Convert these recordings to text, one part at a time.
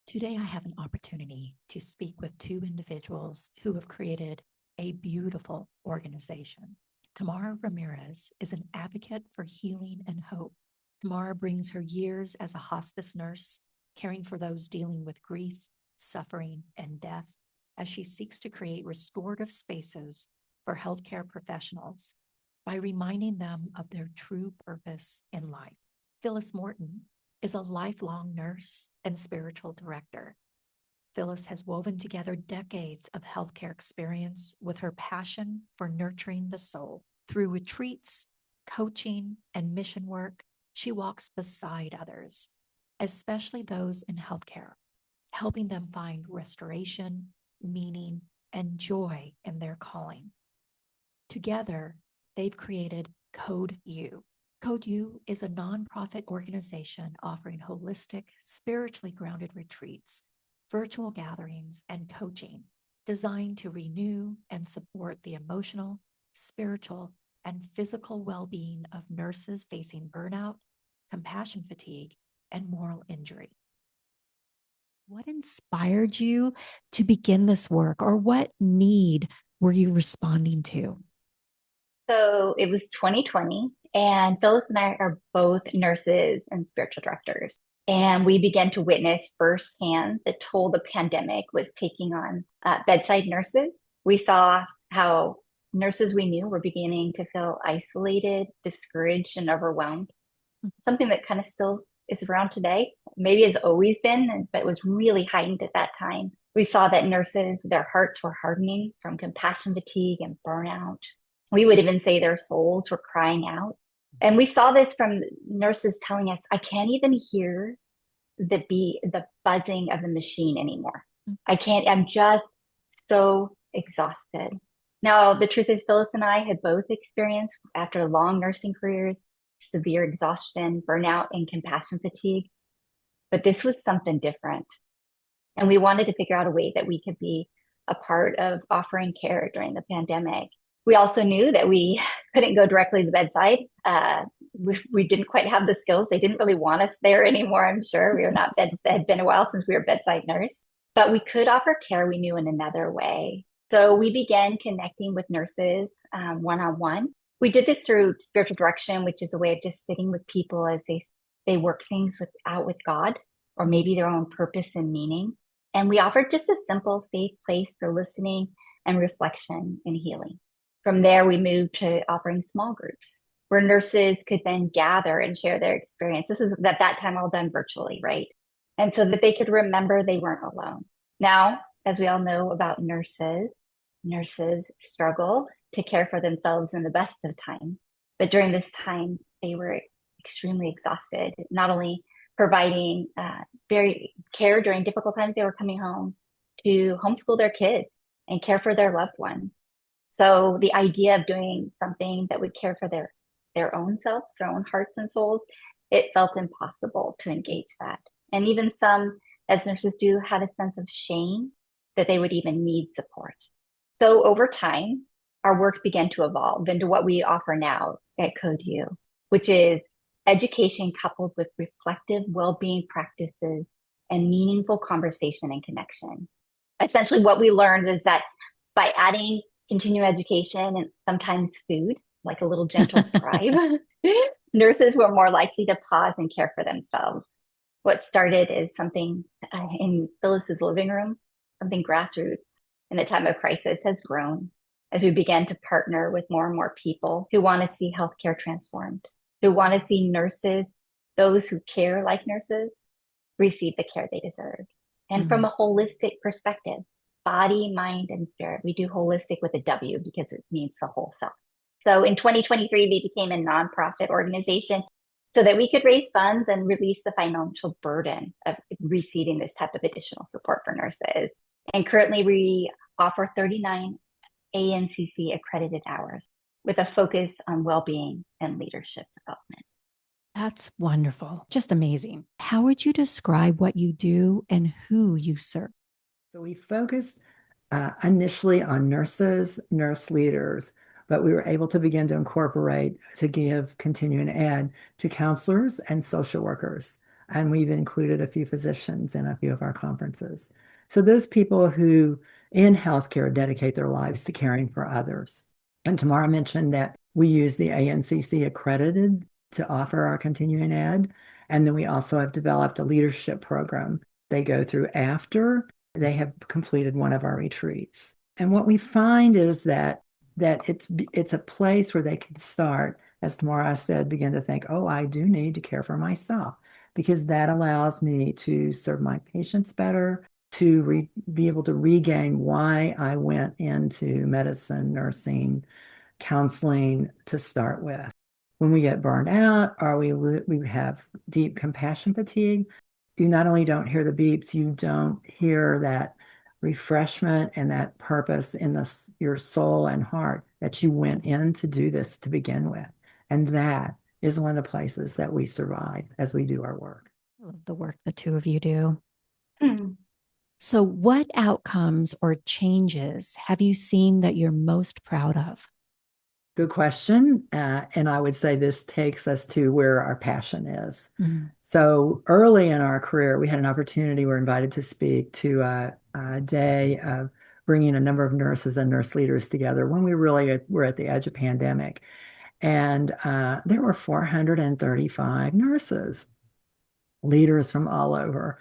Today, I have an opportunity to speak with two individuals who have created a beautiful organization. Tamara Ramirez is an advocate for healing and hope. Tamara brings her years as a hospice nurse, caring for those dealing with grief, suffering, and death, as she seeks to create restorative spaces for healthcare professionals by reminding them of their true purpose in life. Phyllis Morton is a lifelong nurse and spiritual director. Phyllis has woven together decades of healthcare experience with her passion for nurturing the soul. Through retreats, coaching, and mission work, she walks beside others, especially those in healthcare, helping them find restoration, meaning, and joy in their calling. Together, they've created Code U. Code U is a nonprofit organization offering holistic, spiritually grounded retreats, virtual gatherings, and coaching designed to renew and support the emotional, spiritual, and physical well-being of nurses facing burnout, compassion fatigue, and moral injury. What inspired you to begin this work, or what need were you responding to? So it was 2020, and Phyllis and I are both nurses and spiritual directors. And we began to witness firsthand the toll the pandemic was taking on bedside nurses. We saw how nurses we knew were beginning to feel isolated, discouraged, and overwhelmed. Something that kind of still is around today. Maybe has always been, but it was really heightened at that time. We saw that nurses, their hearts were hardening from compassion fatigue and burnout. We would even say their souls were crying out. And we saw this from nurses telling us, I can't even hear the buzzing of the machine anymore. I can't, I'm just so exhausted. Now, the truth is, Phyllis and I had both experienced, after long nursing careers, severe exhaustion, burnout, and compassion fatigue. But this was something different. And we wanted to figure out a way that we could be a part of offering care during the pandemic. We also knew that we couldn't go directly to the bedside. We didn't quite have the skills. They didn't really want us there anymore, I'm sure. We were not it had been a while since we were bedside nurse, but we could offer care, we knew, in another way. So we began connecting with nurses one-on-one. We did this through spiritual direction, which is a way of just sitting with people as they work things out with God, or maybe their own purpose and meaning. And we offered just a simple, safe place for listening and reflection and healing. From there, we moved to offering small groups where nurses could then gather and share their experience. This was at that time all done virtually, right? And so that they could remember they weren't alone. Now, as we all know about nurses struggled to care for themselves in the best of times. But during this time, they were extremely exhausted, not only providing very care during difficult times, they were coming home to homeschool their kids and care for their loved ones. So the idea of doing something that would care for their own selves, their own hearts and souls, it felt impossible to engage that. And even some, as nurses do, had a sense of shame that they would even need support. So over time, our work began to evolve into what we offer now at Code U, which is education coupled with reflective well-being practices and meaningful conversation and connection. Essentially, what we learned is that by adding continuing education and sometimes food, like a little gentle bribe, nurses were more likely to pause and care for themselves. What started as something in Phyllis's living room, something grassroots in the time of crisis, has grown as we began to partner with more and more people who want to see healthcare transformed, who want to see nurses, those who care like nurses, receive the care they deserve. And from a holistic perspective, body, mind, and spirit. We do holistic with a W because it means the whole self. So in 2023, we became a nonprofit organization so that we could raise funds and release the financial burden of receiving this type of additional support for nurses. And currently, we offer 39 ANCC accredited hours with a focus on well-being and leadership development. That's wonderful. Just amazing. How would you describe what you do and who you serve? So we focused initially on nurses, nurse leaders, but we were able to begin to incorporate, to give continuing ed to counselors and social workers. And we've included a few physicians in a few of our conferences. So those people who in healthcare dedicate their lives to caring for others. And Tamara mentioned that we use the ANCC accredited to offer our continuing ed. And then we also have developed a leadership program they go through after they have completed one of our retreats. And what we find is that it's a place where they can start, as Tamara said, begin to think, oh, I do need to care for myself, because that allows me to serve my patients better, to be able to regain why I went into medicine, nursing, counseling to start with. When we get burned out or we have deep compassion fatigue, you not only don't hear the beeps, you don't hear that refreshment and that purpose in your soul and heart that you went in to do this to begin with. And that is one of the places that we survive as we do our work. I love the work the two of you do. Hmm. So, what outcomes or changes have you seen that you're most proud of? Good question. And I would say this takes us to where our passion is. Mm. So early in our career, we had an opportunity. We were invited to speak to a day of bringing a number of nurses and nurse leaders together when we really were at the edge of pandemic. And there were 435 nurses, leaders from all over.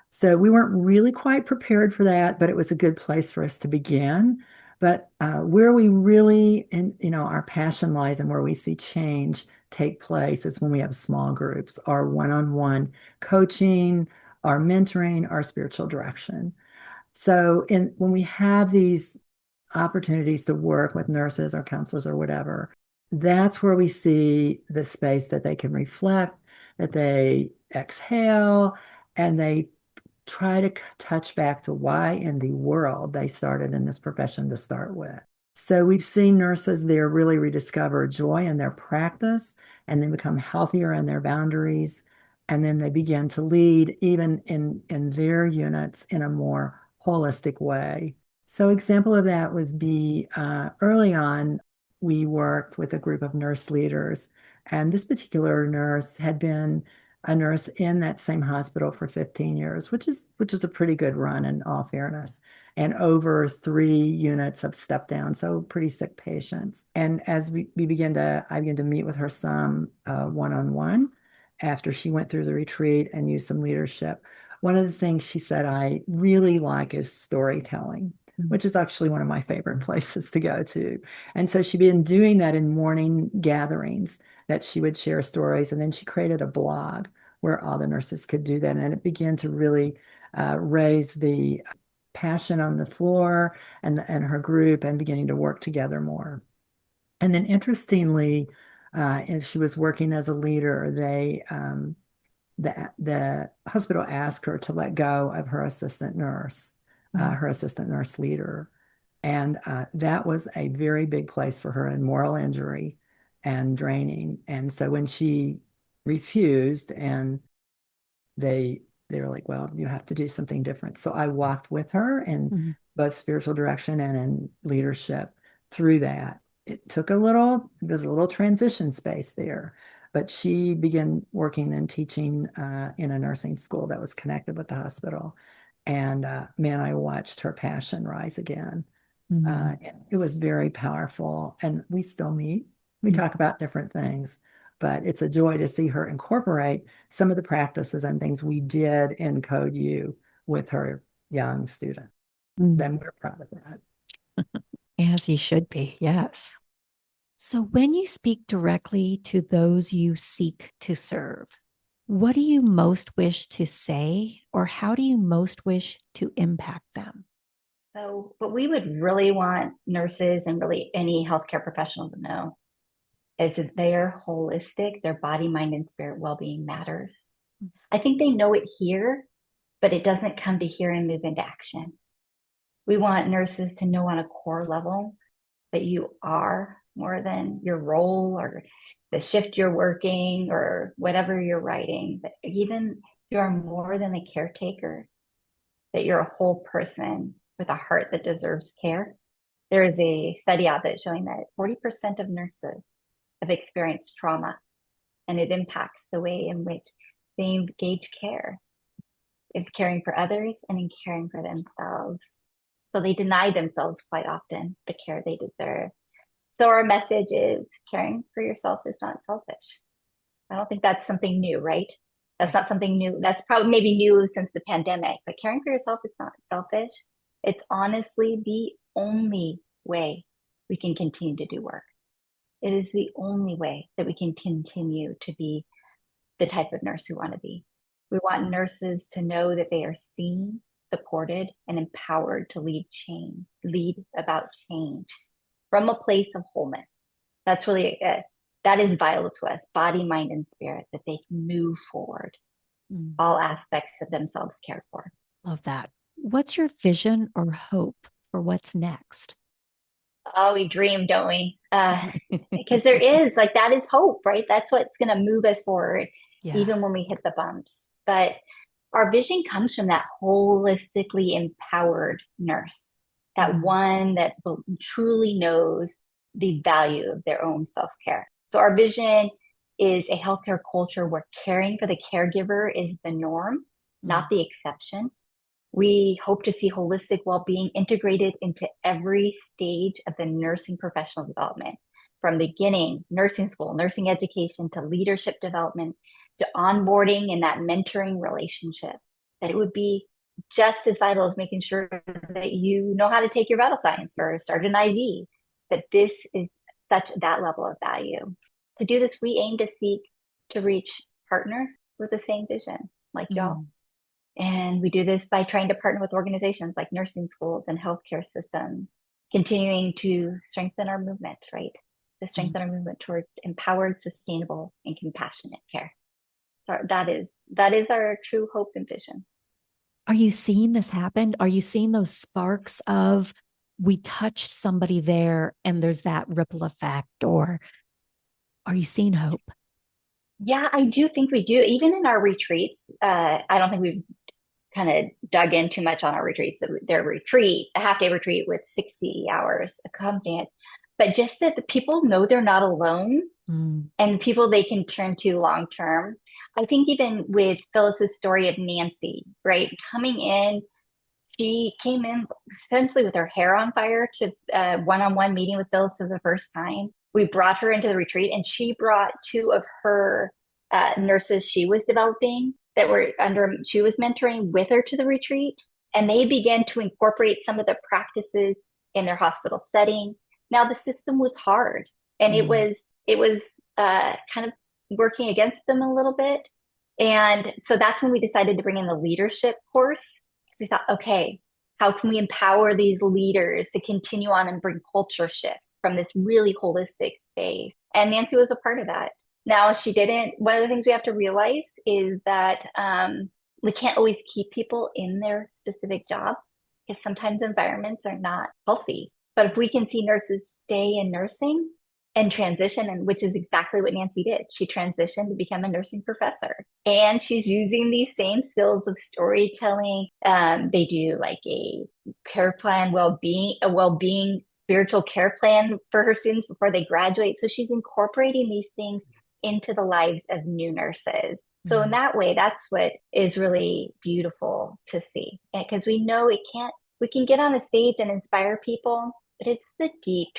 So we weren't really quite prepared for that, but it was a good place for us to begin. But where we really, and our passion lies and where we see change take place is when we have small groups, our one-on-one coaching, our mentoring, our spiritual direction. So when we have these opportunities to work with nurses or counselors or whatever, that's where we see the space that they can reflect, that they exhale, and they try to touch back to why in the world they started in this profession to start with. So we've seen nurses there really rediscover joy in their practice and then become healthier in their boundaries. And then they begin to lead even in their units in a more holistic way. So example of that was early on, we worked with a group of nurse leaders, and this particular nurse had been a nurse in that same hospital for 15 years, which is a pretty good run in all fairness, and over 3 units of step down, so pretty sick patients. And as I began to meet with her some one-on-one after she went through the retreat and used some leadership. One of the things she said I really like is storytelling, which is actually one of my favorite places to go to. And so she'd been doing that in morning gatherings, that she would share stories. And then she created a blog where all the nurses could do that. And it began to really raise the passion on the floor and her group and beginning to work together more. And then interestingly, as she was working as a leader, the hospital asked her to let go of her assistant nurse, her assistant nurse leader. And that was a very big place for her in moral injury and draining. And so when she refused and they were like, well, you have to do something different. So I walked with her in both spiritual direction and in leadership through that. It was a little transition space there, but she began working and teaching in a nursing school that was connected with the hospital. And man, I watched her passion rise again. It was very powerful, and we still meet. We talk about different things, but it's a joy to see her incorporate some of the practices and things we did in Code U with her young student. Then we're proud of that. As you should be, yes. So, when you speak directly to those you seek to serve, what do you most wish to say, or how do you most wish to impact them? So, what we would really want nurses and really any healthcare professional to know is that they're holistic, their body, mind, and spirit well-being matters. I think they know it here, but it doesn't come to here and move into action. We want nurses to know on a core level that you are more than your role or the shift you're working or whatever you're writing, that even you are more than a caretaker, that you're a whole person with a heart that deserves care. There is a study out there showing that 40% of nurses have experienced trauma, and it impacts the way in which they engage care in caring for others and in caring for themselves. So they deny themselves quite often the care they deserve. So our message is caring for yourself is not selfish. I don't think that's something new, right? That's not something new. That's probably maybe new since the pandemic, but caring for yourself is not selfish. It's honestly the only way we can continue to do work. It is the only way that we can continue to be the type of nurse we want to be. We want nurses to know that they are seen, supported, and empowered to lead about change from a place of wholeness. That's really that is vital to us, body, mind, and spirit, that they can move forward, all aspects of themselves cared for. Love that. What's your vision or hope for what's next? Oh, we dream, don't we? Because there is like that is hope, right? That's what's going to move us forward, Yeah. even when we hit the bumps. But our vision comes from that holistically empowered nurse, that one that truly knows the value of their own self-care. So our vision is a healthcare culture where caring for the caregiver is the norm, not the exception. We hope to see holistic well-being integrated into every stage of the nursing professional development, from beginning, nursing school, nursing education, to leadership development, to onboarding and that mentoring relationship. That it would be just as vital as making sure that you know how to take your vital signs or start an IV, that this is such that level of value. To do this, we aim to seek to reach partners with the same vision like y'all. And we do this by trying to partner with organizations like nursing schools and healthcare systems, continuing to strengthen our movement, right? To strengthen our movement toward empowered, sustainable, and compassionate care. So that is our true hope and vision. Are you seeing this happen? Are you seeing those sparks of we touched somebody there and there's that ripple effect? Or are you seeing hope? Yeah, I do think we do. Even in our retreats, I don't think we've kind of dug in too much on our retreats. Their retreat, a half-day retreat with 60 hours accompanied, but just that the people know they're not alone and people they can turn to long term. I think even with Phyllis's story of Nancy, right? Coming in, she came in essentially with her hair on fire to one-on-one meeting with Phyllis for the first time. We brought her into the retreat and she brought two of her nurses she was developing that were she was mentoring with her to the retreat. And they began to incorporate some of the practices in their hospital setting. Now the system was hard and it was kind of working against them a little bit. And so that's when we decided to bring in the leadership course. We thought, okay, how can we empower these leaders to continue on and bring culture shift from this really holistic space? And Nancy was a part of that. Now, she didn't. One of the things we have to realize is that we can't always keep people in their specific job because sometimes environments are not healthy. But if we can see nurses stay in nursing and transition, and which is exactly what Nancy did. She transitioned to become a nursing professor. And she's using these same skills of storytelling. They do like a care plan, a well-being spiritual care plan for her students before they graduate. So she's incorporating these things into the lives of new nurses. So in that way, that's what is really beautiful to see. Because we know we can get on a stage and inspire people, but it's the deep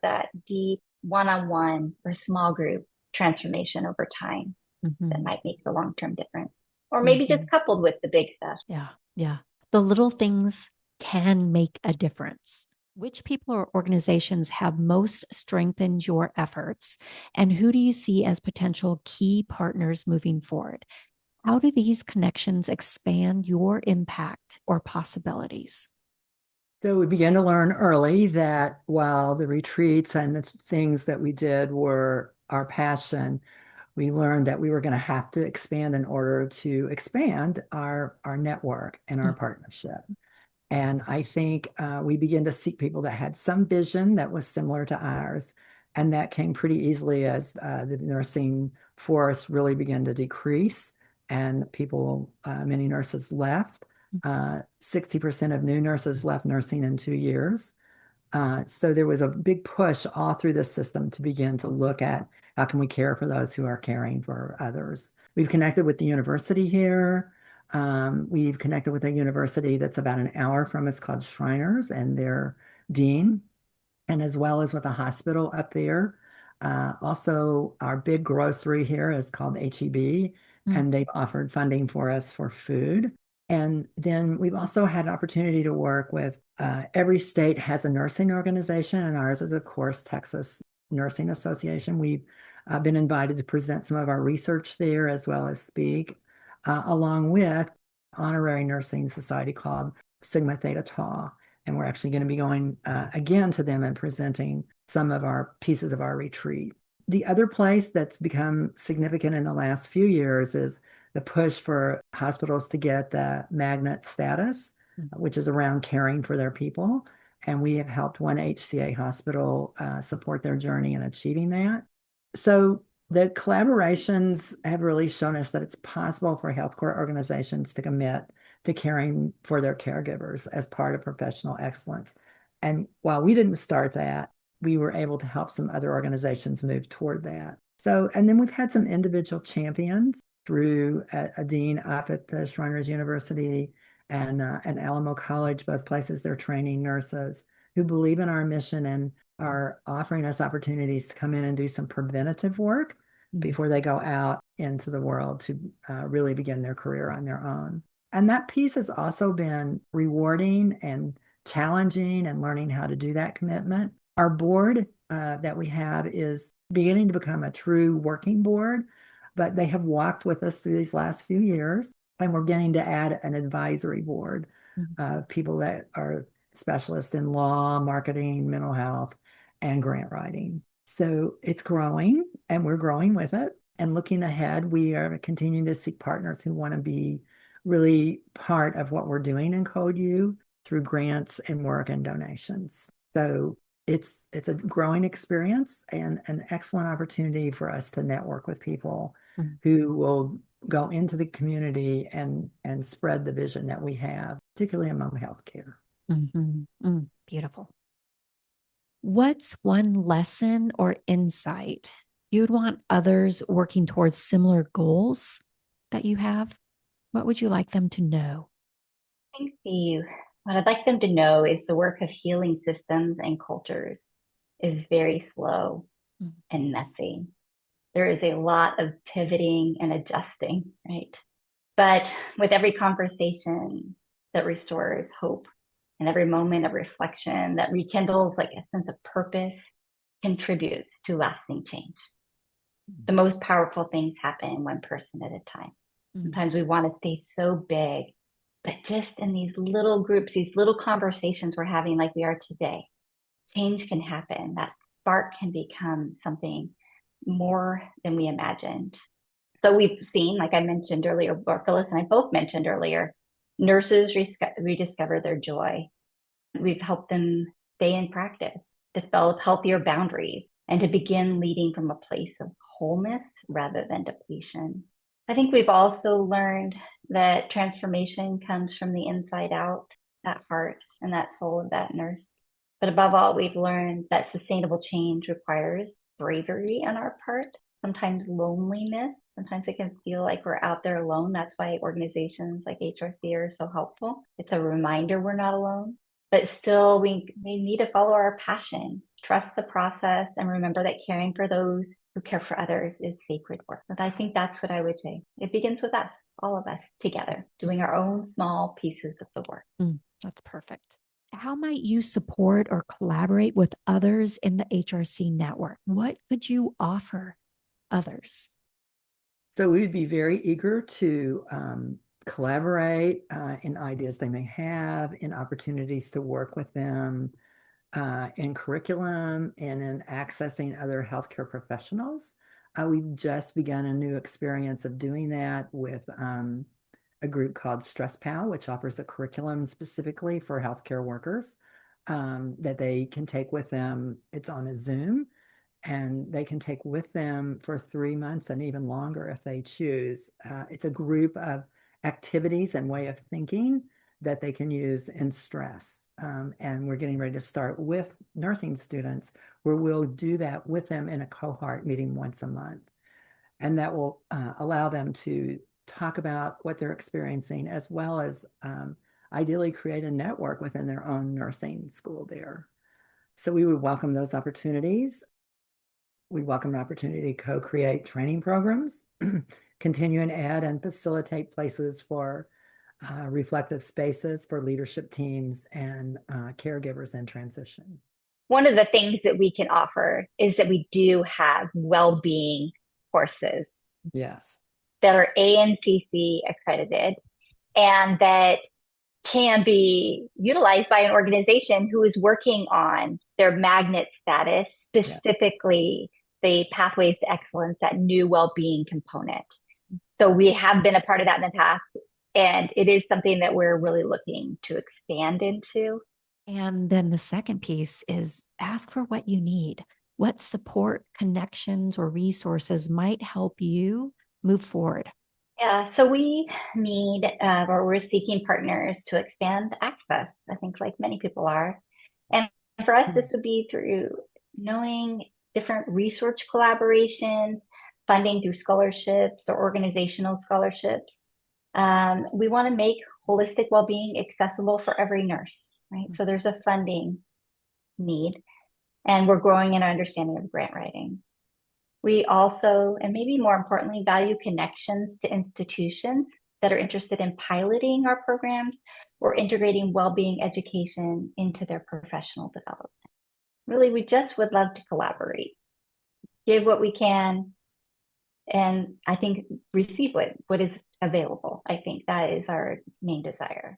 that deep one-on-one or small group transformation over time that might make the long-term difference. Or maybe just coupled with the big stuff. Yeah. Yeah. The little things can make a difference. Which people or organizations have most strengthened your efforts? And who do you see as potential key partners moving forward? How do these connections expand your impact or possibilities? So we began to learn early that while the retreats and the things that we did were our passion, we learned that we were going to have to expand in order to expand our network and our partnership. And I think we began to seek people that had some vision that was similar to ours. And that came pretty easily as the nursing force really began to decrease and many nurses left. 60% of new nurses left nursing in 2 years. So there was a big push all through the system to begin to look at how can we care for those who are caring for others. We've connected with the university here. We've connected with a university that's about an hour from us called Shriners and their dean, and as well as with a hospital up there. Also, our big grocery here is called HEB, and they've offered funding for us for food. And then we've also had an opportunity to work with every state has a nursing organization, and ours is, of course, Texas Nursing Association. We've been invited to present some of our research there as well as speak, along with honorary nursing society called Sigma Theta Tau. And we're actually going to be going again to them and presenting some of our pieces of our retreat. The other place that's become significant in the last few years is the push for hospitals to get the magnet status, which is around caring for their people. And we have helped one HCA hospital support their journey in achieving that. So the collaborations have really shown us that it's possible for healthcare organizations to commit to caring for their caregivers as part of professional excellence. And while we didn't start that, we were able to help some other organizations move toward that. So, and then we've had some individual champions through a dean up at the Shriners University and Alamo College, both places they're training nurses who believe in our mission and are offering us opportunities to come in and do some preventative work before they go out into the world to really begin their career on their own. And that piece has also been rewarding and challenging and learning how to do that commitment. Our board that we have is beginning to become a true working board, but they have walked with us through these last few years. And we're beginning to add an advisory board of people that are specialists in law, marketing, mental health, and grant writing. So it's growing and we're growing with it. And looking ahead, we are continuing to seek partners who want to be really part of what we're doing in Code U through grants and work and donations. So it's a growing experience and an excellent opportunity for us to network with people who will go into the community and spread the vision that we have, particularly among healthcare. Beautiful. What's one lesson or insight you'd want others working towards similar goals that you have? What would you like them to know? I think what I'd like them to know is the work of healing systems and cultures is very slow and messy. There is a lot of pivoting and adjusting, right? But with every conversation that restores hope and every moment of reflection that rekindles like a sense of purpose contributes to lasting change. The most powerful things happen one person at a time. Sometimes we want to stay so big, but just in these little groups, these little conversations we're having like we are today, change can happen. That spark can become something more than we imagined. So we've seen, like I mentioned earlier, or Phyllis and I both mentioned earlier, nurses rediscover their joy. We've helped them stay in practice, develop healthier boundaries, and to begin leading from a place of wholeness rather than depletion. I think we've also learned that transformation comes from the inside out, that heart and that soul of that nurse. But above all, we've learned that sustainable change requires bravery on our part, sometimes loneliness. Sometimes it can feel like we're out there alone. That's why organizations like HRC are so helpful. It's a reminder we're not alone. But still, we need to follow our passion, trust the process, and remember that caring for those who care for others is sacred work. And I think that's what I would say. It begins with us, all of us together, doing our own small pieces of the work. That's perfect. How might you support or collaborate with others in the HRC network? What could you offer others? So we would be very eager to collaborate in ideas they may have, in opportunities to work with them, in curriculum, and in accessing other healthcare professionals. We've just begun a new experience of doing that with a group called Stress Pal, which offers a curriculum specifically for healthcare workers that they can take with them. It's on a Zoom, and they can take with them for 3 months and even longer if they choose. It's a group of activities and way of thinking that they can use in stress. And we're getting ready to start with nursing students where we'll do that with them in a cohort meeting once a month. and that will allow them to talk about what they're experiencing, as well as ideally create a network within their own nursing school there. So we would welcome those opportunities. We welcome an opportunity to co-create training programs, continue and add and facilitate places for reflective spaces for leadership teams and caregivers in transition. One of the things that we can offer is that we do have well-being courses Yes. that are ANCC accredited and that can be utilized by an organization who is working on their magnet status, specifically the Pathways to Excellence, that new well-being component. So we have been a part of that in the past, and it is something that we're really looking to expand into. And then the second piece is ask for what you need. What support, connections, or resources might help you move forward? Yeah, so we need, or we're seeking partners to expand access, I think, like many people are. And for us, this would be through knowing different research collaborations, funding through scholarships or organizational scholarships. We want to make holistic well-being accessible for every nurse, right? So there's a funding need, and we're growing in our understanding of grant writing. We also, and maybe more importantly, value connections to institutions that are interested in piloting our programs or integrating well-being education into their professional development. Really, we just would love to collaborate, give what we can, and I think receive what is available. I think that is our main desire.